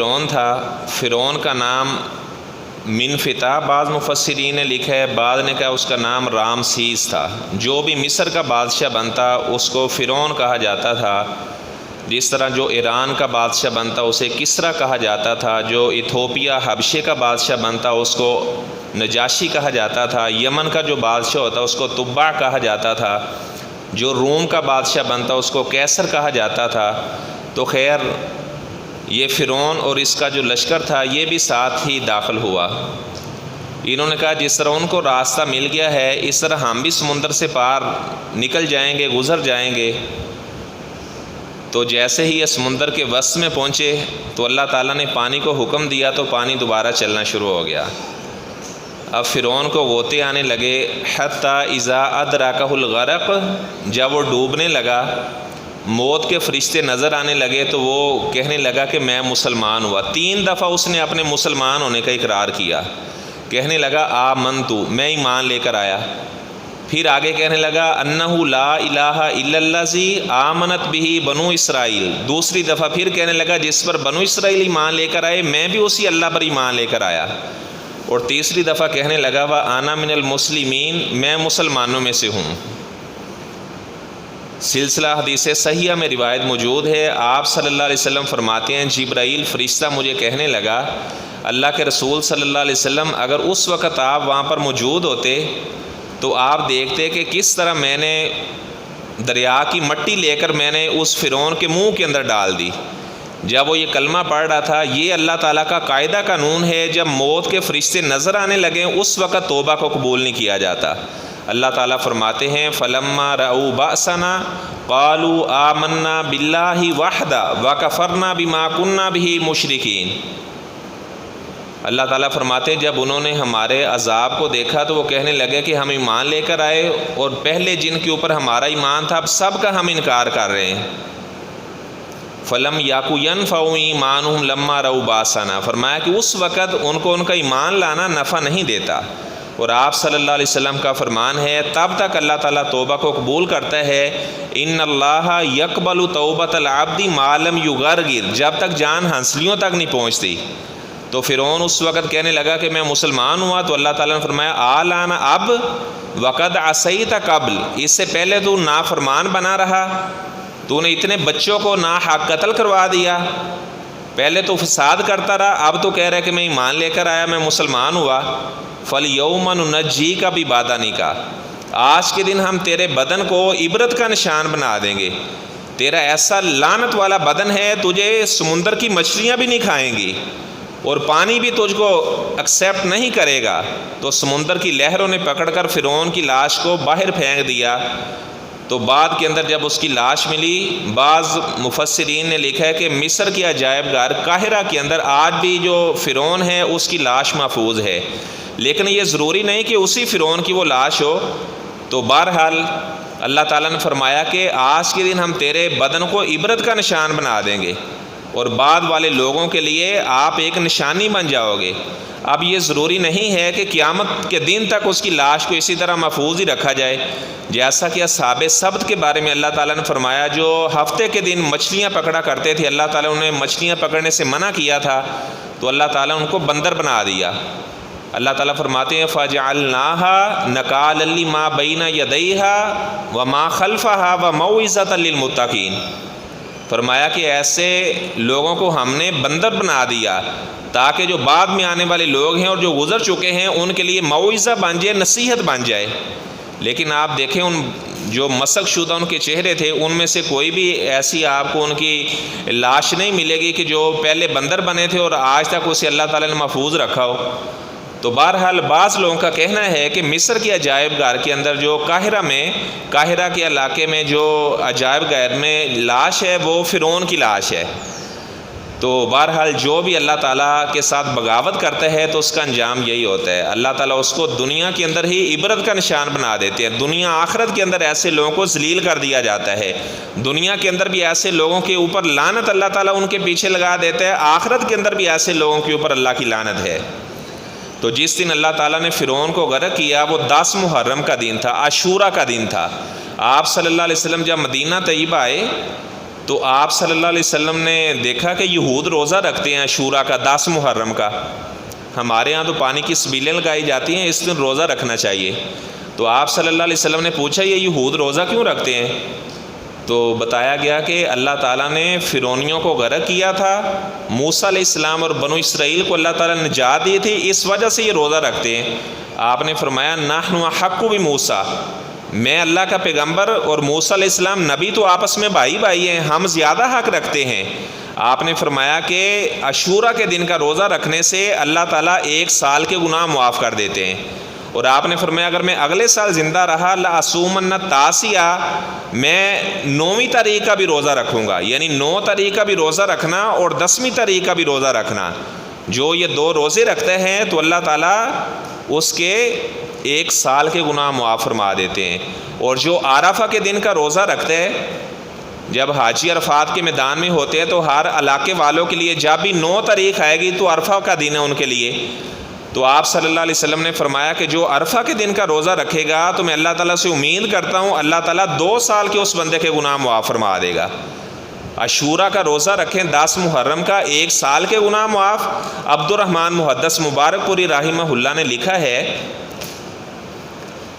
فرعون تھا، فرعون کا نام منفتح بعض مفسرین نے لکھا ہے، بعض نے کہا اس کا نام رامسیس تھا۔ جو بھی مصر کا بادشاہ بنتا اس کو فرعون کہا جاتا تھا، جس طرح جو ایران کا بادشاہ بنتا اسے کسریٰ کہا جاتا تھا، جو ایتھوپیا حبشے کا بادشاہ بنتا اس کو نجاشی کہا جاتا تھا، یمن کا جو بادشاہ ہوتا اس کو تبع کہا جاتا تھا، جو روم کا بادشاہ بنتا اس کو کیسر کہا جاتا تھا۔ تو خیر یہ فرعون اور اس کا جو لشکر تھا یہ بھی ساتھ ہی داخل ہوا۔ انہوں نے کہا جس طرح ان کو راستہ مل گیا ہے اس طرح ہم بھی سمندر سے پار نکل جائیں گے، گزر جائیں گے۔ تو جیسے ہی یہ سمندر کے وسط میں پہنچے تو اللہ تعالیٰ نے پانی کو حکم دیا تو پانی دوبارہ چلنا شروع ہو گیا۔ اب فرعون کو غوطے آنے لگے، حتیٰ اذا ادرکہ الغرق، جب وہ ڈوبنے لگا موت کے فرشتے نظر آنے لگے تو وہ کہنے لگا کہ میں مسلمان ہوا۔ 3 دفعہ اس نے اپنے مسلمان ہونے کا اقرار کیا، کہنے لگا آمنتو، میں ایمان لے کر آیا۔ پھر آگے کہنے لگا انہ لا الہ الا الذی آمنت بہ بنو اسرائیل، دوسری دفعہ پھر کہنے لگا جس پر بنو اسرائیل ایمان لے کر آئے میں بھی اسی اللہ پر ایمان لے کر آیا۔ اور تیسری دفعہ کہنے لگا وَأَنَا مِنَ الْمُسْلِمِينَ، میں مسلمانوں میں سے ہوں۔ سلسلہ حدیث صحیحہ میں روایت موجود ہے، آپ صلی اللہ علیہ وسلم فرماتے ہیں جبرائیل فرشتہ مجھے کہنے لگا اللہ کے رسول صلی اللہ علیہ وسلم اگر اس وقت آپ وہاں پر موجود ہوتے تو آپ دیکھتے کہ کس طرح میں نے دریا کی مٹی لے کر میں نے اس فرعون کے منہ کے اندر ڈال دی۔ جب وہ یہ کلمہ پڑھ رہا تھا، یہ اللہ تعالیٰ کا قاعدہ قانون ہے، جب موت کے فرشتے نظر آنے لگیں اس وقت توبہ کو قبول نہیں کیا جاتا۔ اللہ تعالیٰ فرماتے ہیں فَلَمَّا رَأَوْا بَأْسَنَا قَالُوا آمَنَّا بِاللَّهِ وَحْدَهُ وَكَفَرْنَا بِمَا كُنَّا بِهِ مُشْرِكِينَ۔ اللہ تعالیٰ فرماتے ہیں جب انہوں نے ہمارے عذاب کو دیکھا تو وہ کہنے لگے کہ ہم ایمان لے کر آئے اور پہلے جن کے اوپر ہمارا ایمان تھا اب سب کا ہم انکار کر رہے ہیں۔ فَلَمْ يَكُ يَنْفَعُهُمْ إِيمَانُهُمْ لَمَّا رَأَوْا بَأْسَنَا، فرمایا کہ اس وقت ان کو ان کا ایمان لانا نفع نہیں دیتا۔ اور آپ صلی اللہ علیہ وسلم کا فرمان ہے تب تک اللہ تعالیٰ توبہ کو قبول کرتا ہے، ان اللہ یقبل توبۃ العبد ما لم یغرغر، جب تک جان ہنسلیوں تک نہیں پہنچتی۔ تو فرعون اس وقت کہنے لگا کہ میں مسلمان ہوا، تو اللہ تعالیٰ نے فرمایا آلان اب وقد عصیت قبل، اس سے پہلے تو نافرمان بنا رہا، تو نے اتنے بچوں کو ناحق قتل کروا دیا، پہلے تو فساد کرتا رہا، اب تو کہہ رہا ہے کہ میں ایمان لے کر آیا، میں مسلمان ہوا۔ فَالْيَوْمَ نُنَجِّيكَ بِبَدَنِكَ، آج کے دن ہم تیرے بدن کو عبرت کا نشان بنا دیں گے۔ تیرا ایسا لعنت والا بدن ہے تجھے سمندر کی مچھلیاں بھی نہیں کھائیں گی اور پانی بھی تجھ کو ایکسیپٹ نہیں کرے گا۔ تو سمندر کی لہروں نے پکڑ کر فرعون کی لاش کو باہر پھینک دیا۔ تو بعد کے اندر جب اس کی لاش ملی، بعض مفسرین نے لکھا ہے کہ مصر کی عجائب گھر قاہرہ کے اندر آج بھی جو فرعون ہے اس کی لاش محفوظ ہے، لیکن یہ ضروری نہیں کہ اسی فرعون کی وہ لاش ہو۔ تو بہرحال اللہ تعالیٰ نے فرمایا کہ آج کے دن ہم تیرے بدن کو عبرت کا نشان بنا دیں گے اور بعد والے لوگوں کے لیے آپ ایک نشانی بن جاؤ گے۔ اب یہ ضروری نہیں ہے کہ قیامت کے دن تک اس کی لاش کو اسی طرح محفوظ ہی رکھا جائے، جیسا کہ اصحاب سبت کے بارے میں اللہ تعالیٰ نے فرمایا جو ہفتے کے دن مچھلیاں پکڑا کرتے تھے، اللہ تعالیٰ انہیں مچھلیاں پکڑنے سے منع کیا تھا تو اللہ تعالیٰ ان کو بندر بنا دیا۔ اللہ تعالیٰ فرماتے ہیں فَجَعَلْنَاهَا نَكَالًا لِمَا بَيْنَ يَدَيْهَا وَمَا خَلْفَهَا وَمَوْعِظَةً لِّلْمُتَّقِينَ، فرمایا کہ ایسے لوگوں کو ہم نے بندر بنا دیا تاکہ جو بعد میں آنے والے لوگ ہیں اور جو گزر چکے ہیں ان کے لیے موعظہ بن جائے، نصیحت بن جائے۔ لیکن آپ دیکھیں ان جو مسخ شدہ ان کے چہرے تھے ان میں سے کوئی بھی ایسی آپ کو ان کی لاش نہیں ملے گی کہ جو پہلے بندر بنے تھے اور آج تک اسے اللہ تعالیٰ نے محفوظ رکھا ہو۔ تو بہرحال بعض لوگوں کا کہنا ہے کہ مصر کے عجائب گھر کے اندر جو قاہرہ کے علاقے میں جو عجائب گھر میں لاش ہے وہ فرعون کی لاش ہے۔ تو بہرحال جو بھی اللہ تعالیٰ کے ساتھ بغاوت کرتا ہے تو اس کا انجام یہی ہوتا ہے، اللہ تعالیٰ اس کو دنیا کے اندر ہی عبرت کا نشان بنا دیتے ہیں۔ دنیا آخرت کے اندر ایسے لوگوں کو ذلیل کر دیا جاتا ہے، دنیا کے اندر بھی ایسے لوگوں کے اوپر لعنت اللہ تعالیٰ ان کے پیچھے لگا دیتا ہے، آخرت کے اندر بھی ایسے لوگوں کے اوپر اللہ کی لعنت ہے۔ تو جس دن اللہ تعالیٰ نے فرعون کو غرق کیا وہ 10 محرم کا دن تھا، عاشورہ کا دن تھا۔ آپ صلی اللہ علیہ وسلم جب مدینہ طیبہ آئے تو آپ صلی اللہ علیہ وسلم نے دیکھا کہ یہود روزہ رکھتے ہیں عاشورہ کا 10 محرم کا، ہمارے ہاں تو پانی کی سبیلیں لگائی جاتی ہیں، اس دن روزہ رکھنا چاہیے۔ تو آپ صلی اللہ علیہ وسلم نے پوچھا یہ یہود روزہ کیوں رکھتے ہیں؟ تو بتایا گیا کہ اللہ تعالیٰ نے فرعونیوں کو غرق کیا تھا، موسیٰ علیہ السلام اور بنو اسرائیل کو اللہ تعالیٰ نے نجات دی تھی، اس وجہ سے یہ روزہ رکھتے ہیں۔ آپ نے فرمایا نحن احق بموسیٰ، میں اللہ کا پیغمبر اور موسیٰ علیہ السلام نبی تو آپس میں بھائی بھائی ہیں، ہم زیادہ حق رکھتے ہیں۔ آپ نے فرمایا کہ عاشورہ کے دن کا روزہ رکھنے سے اللہ تعالیٰ 1 سال کے گناہ معاف کر دیتے ہیں۔ اور آپ نے فرمایا اگر میں اگلے سال زندہ رہا لأصومن التاسع، میں 9ویں تاریخ کا بھی روزہ رکھوں گا، یعنی 9 تاریخ کا بھی روزہ رکھنا اور 10ویں تاریخ کا بھی روزہ رکھنا، جو یہ 2 روزے رکھتے ہیں تو اللہ تعالیٰ اس کے 1 سال کے گناہ معاف فرما دیتے ہیں۔ اور جو عرفہ کے دن کا روزہ رکھتے ہیں، جب حاجی عرفات کے میدان میں ہوتے ہیں تو ہر علاقے والوں کے لیے جب بھی 9 تاریخ آئے گی تو عرفہ کا دن ہے ان کے لیے، تو آپ صلی اللہ علیہ وسلم نے فرمایا کہ جو عرفہ کے دن کا روزہ رکھے گا تو میں اللہ تعالیٰ سے امید کرتا ہوں اللہ تعالیٰ 2 سال کے اس بندے کے گناہ معاف فرما دے گا۔ عاشورہ کا روزہ رکھیں 10 محرم کا، 1 سال کے گناہ معاف۔ عبد الرحمن محدث مبارک پوری رحمہ اللہ نے لکھا ہے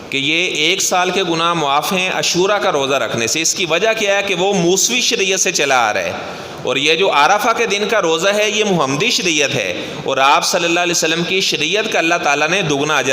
کہ یہ 1 سال کے گناہ معاف ہیں عاشورہ کا روزہ رکھنے سے۔ اس کی وجہ کیا ہے کہ وہ موسوی شریعت سے چلا آ رہا ہے، اور یہ جو عرفہ کے دن کا روزہ ہے یہ محمدی شریعت ہے، اور آپ صلی اللہ علیہ وسلم کی شریعت کا اللہ تعالیٰ نے دگنا اجر